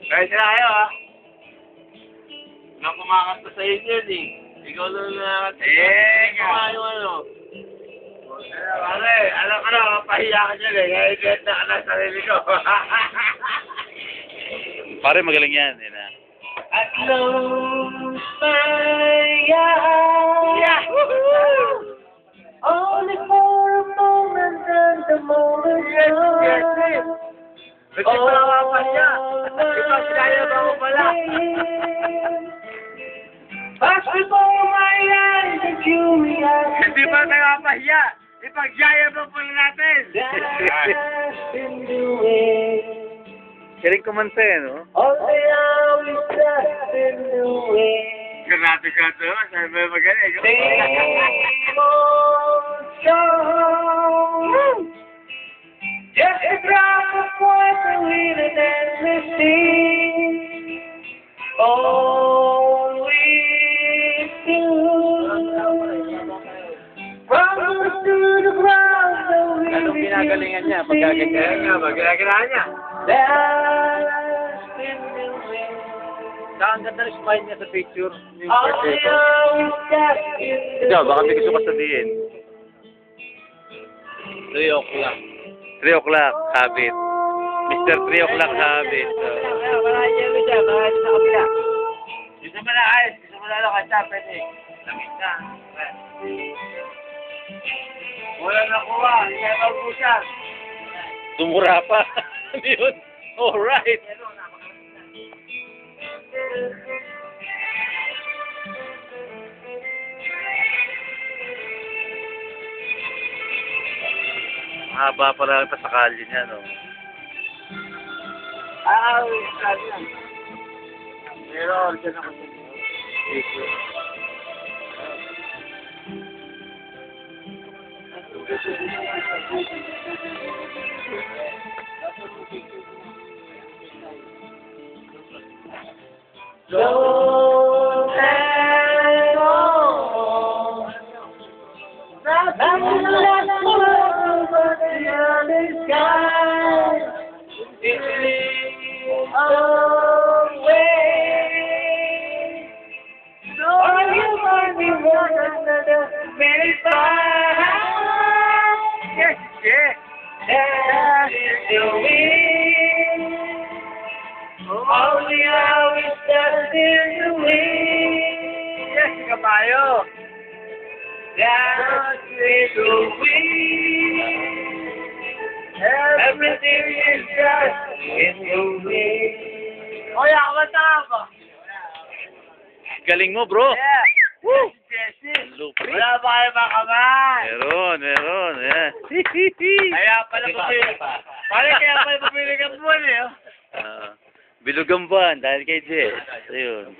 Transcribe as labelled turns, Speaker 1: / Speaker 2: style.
Speaker 1: Kahit tayo ha. Nang kumakanta sa inyo eh. Ikaw lang nakakanta. Yung ano. Pare, alam ka na, mapahiya ka dyan eh. Kahit na ka na sarili ko.
Speaker 2: Pare, magaling yan. Yan na.
Speaker 1: At close my eyes. Yeah!
Speaker 3: Only for a moment and the moment
Speaker 1: Yes. Nagsipawapan niya. Ito, sinaya ba ko pala?
Speaker 3: Pass before my eyes and curiosity.
Speaker 1: Hindi pa nakapahiya. Ipagyaya ba pala natin?
Speaker 3: That's been doing.
Speaker 2: Galing kumansa eh, no?
Speaker 3: All the hours that's been doing.
Speaker 1: Ganado ka ito. Sabi mo magaling.
Speaker 3: Same old song. Just a drop of water with an endless sea. All we do. From to the ground, the we
Speaker 2: Anong pinagalingan niya? Pagkaganyan
Speaker 1: Kaya nga, ginagawa niya.
Speaker 3: That's been doing.
Speaker 2: Ang ganda ng smile niya sa picture. Yung
Speaker 3: All
Speaker 2: birthday
Speaker 3: the
Speaker 2: ko.
Speaker 3: hours that's been doing.
Speaker 2: Ikaw, baka may gusto ka sabihin.
Speaker 1: 3 o'clock.
Speaker 2: 3 o'clock, habit. Mr. 3 o'clock, habit.
Speaker 1: Marami niya ba dyan? Marami sa kabila. Gusto mo na ayos. Gusto mo na lakad siya. Pwede. Lamig na. Wala nakuha. Hindi na maubusan.
Speaker 2: Tumura pa. Ano yun? Alright. Haba pala ito sa kalye niya, no?
Speaker 1: Sabi yan. Pero, dyan ako sa inyo.
Speaker 3: Don't hang on. Nothing left but the other sky. It's away. Or you might be one another very far.
Speaker 1: Yes, yes.
Speaker 3: That is the wind. All the hours that's in the wind.
Speaker 1: Yes, kabayo.
Speaker 3: That is the wind. Everything is just in the wind.
Speaker 1: Oy, ako matama.
Speaker 2: Galing mo, bro.
Speaker 1: Yeah. Woo! Jesse.
Speaker 2: Lupit.
Speaker 1: Wala ba kayo makamay?
Speaker 2: Meron. Yeah.
Speaker 1: Kaya pala pumili. Kaya pala pumili ka buwan eh.
Speaker 2: Bilugan buwan dahil kay Jess. Ayun.